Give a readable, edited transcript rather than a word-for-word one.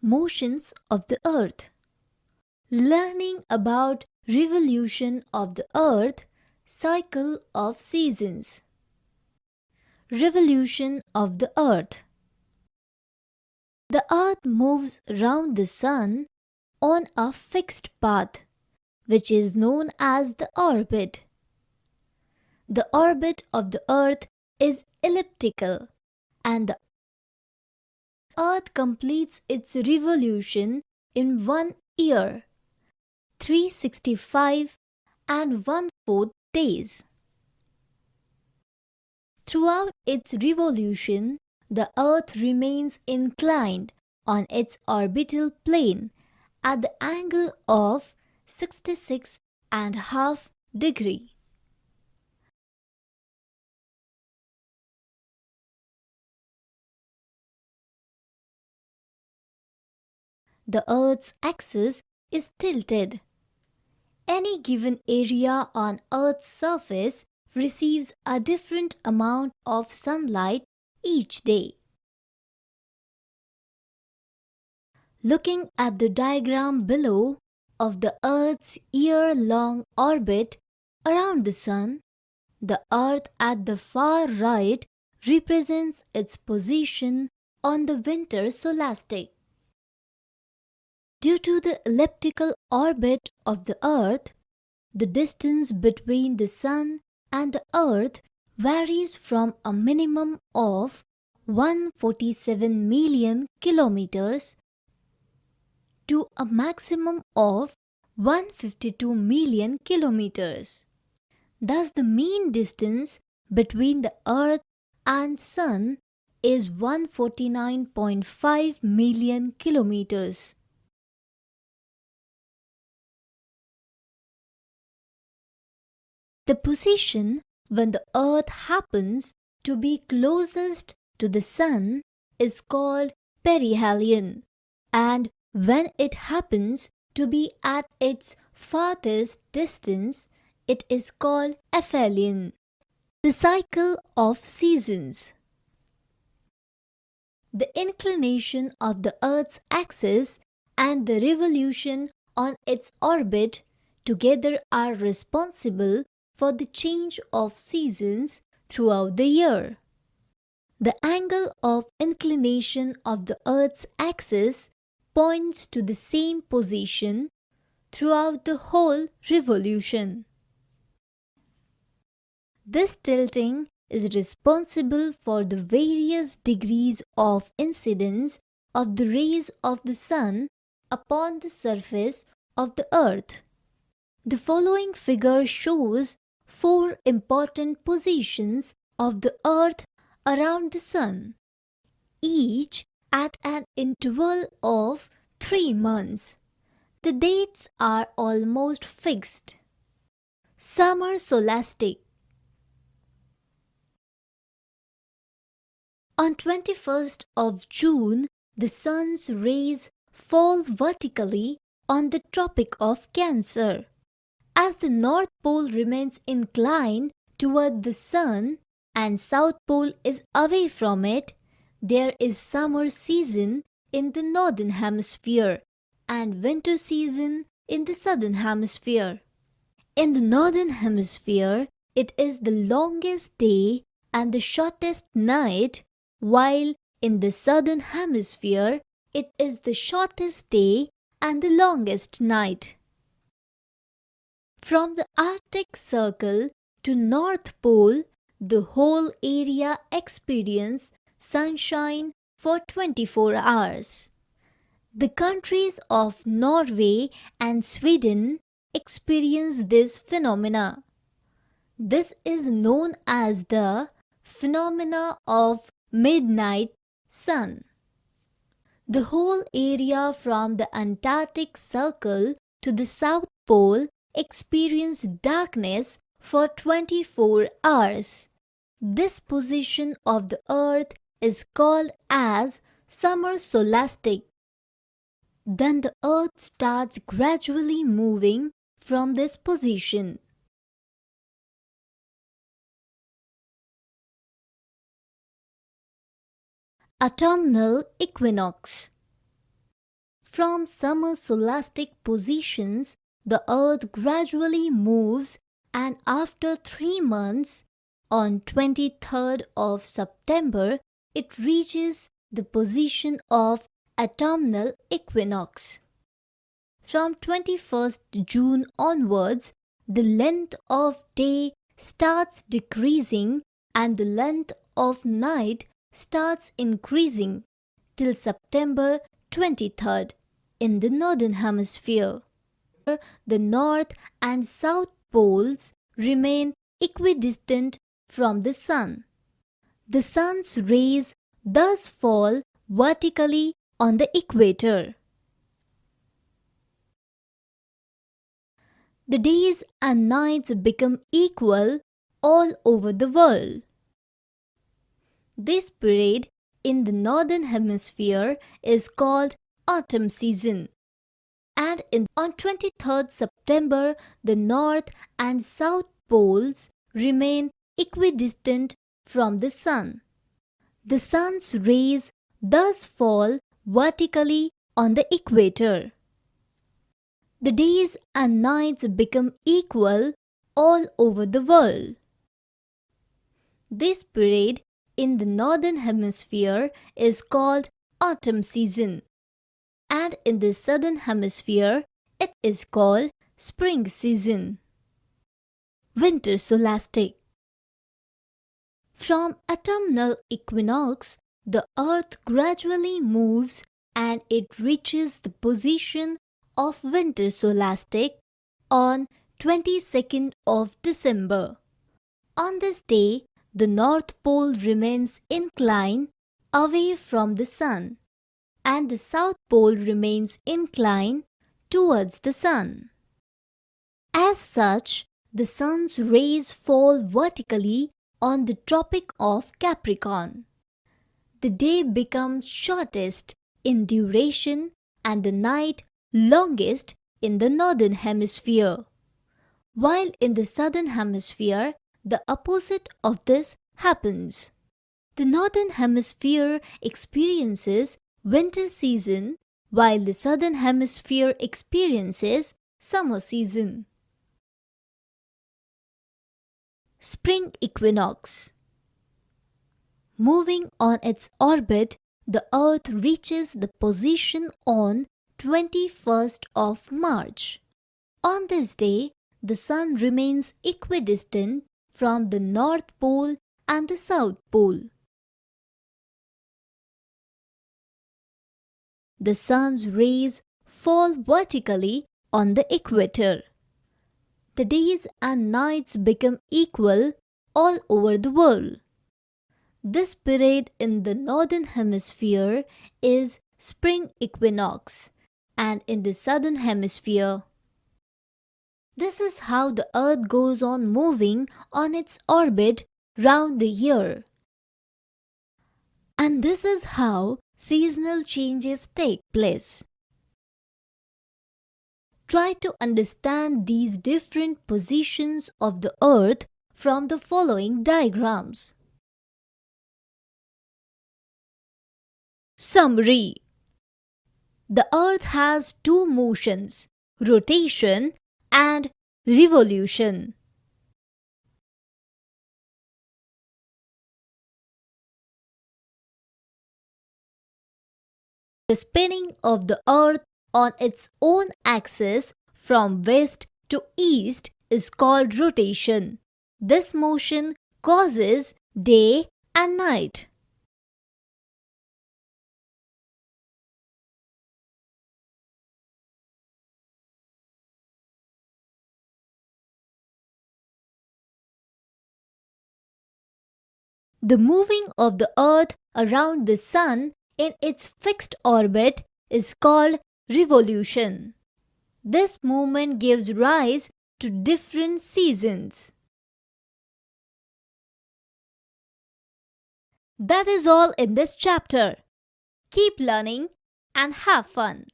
motions of the earth. Learning about revolution of the earth, cycle of seasons. Revolution of the earth. The earth moves round the sun on a fixed path, which is known as the orbit. The orbit of the earth is elliptical, and the earth completes its revolution in 1 year, 365 and 1/4 days. Throughout its revolution, the earth remains inclined on its orbital plane at the angle of 66.5 degrees. The Earth's axis is tilted. Any given area on Earth's surface receives a different amount of sunlight each day. Looking at the diagram below of the Earth's year-long orbit around the Sun, the Earth at the far right represents its position on the winter solstice. Due to the elliptical orbit of the Earth, the distance between the Sun and the Earth varies from a minimum of 147 million kilometers to a maximum of 152 million kilometers. Thus, the mean distance between the Earth and Sun is 149.5 million kilometers. The position when the Earth happens to be closest to the Sun is called perihelion, and when it happens to be at its farthest distance, it is called aphelion. The cycle of seasons. The inclination of the Earth's axis and the revolution on its orbit together are responsible for the change of seasons throughout the year. The angle of inclination of the Earth's axis points to the same position throughout the whole revolution. This tilting is responsible for the various degrees of incidence of the rays of the Sun upon the surface of the Earth. The following figure shows 4 important positions of the Earth around the Sun, each at an interval of 3 months. The dates are almost fixed. Summer solstice. On 21st of June, the Sun's rays fall vertically on the Tropic of Cancer. As the North Pole remains inclined toward the Sun and South Pole is away from it, there is summer season in the Northern Hemisphere and winter season in the Southern Hemisphere. In the Northern Hemisphere, it is the longest day and the shortest night, while in the Southern Hemisphere, it is the shortest day and the longest night. From the Arctic Circle to North Pole, the whole area experiences sunshine for 24 hours. The countries of Norway and Sweden experience this phenomena. This is known as the phenomena of midnight sun. The whole area from the Antarctic Circle to the South Pole experience darkness for 24 hours. This position of the Earth is called as summer solstice. Then the Earth starts gradually moving from this position. Autumnal equinox. From summer scholastic positions, the Earth gradually moves, and after 3 months, on 23rd of September, it reaches the position of autumnal equinox. From 21st June onwards, the length of day starts decreasing and the length of night starts increasing till September 23rd in the northern hemisphere. The north and south poles remain equidistant from the sun. The sun's rays thus fall vertically on the equator. The days and nights become equal all over the world. This period in the northern hemisphere is called autumn season. And on 23rd September, the north and south poles remain equidistant from the sun. The sun's rays thus fall vertically on the equator. The days and nights become equal all over the world. This period in the northern hemisphere is called autumn season, and in the southern hemisphere it is called spring season. Winter scholastic. From autumnal equinox, the earth gradually moves and it reaches the position of winter scholastic on 22nd of December. On this day, the North Pole remains inclined away from the sun, and the South Pole remains inclined towards the sun. As such, the sun's rays fall vertically on the Tropic of Capricorn. The day becomes shortest in duration and the night longest in the northern hemisphere, while in the southern hemisphere the opposite of this happens. The northern hemisphere experiences winter season while the southern hemisphere experiences summer season. Spring equinox. Moving on its orbit, the Earth reaches the position on 21st of March. On this day, the Sun remains equidistant from the North Pole and the South Pole. The Sun's rays fall vertically on the equator. The days and nights become equal all over the world. This period in the northern hemisphere is spring equinox, and in the southern hemisphere. This is how the Earth goes on moving on its orbit round the year. And this is how seasonal changes take place. Try to understand these different positions of the Earth from the following diagrams. Summary. The Earth has two motions, rotation and revolution. The spinning of the Earth on its own axis from west to east is called rotation. This motion causes day and night. The moving of the Earth around the Sun in its fixed orbit is called revolution. This movement gives rise to different seasons. That is all in this chapter. Keep learning and have fun.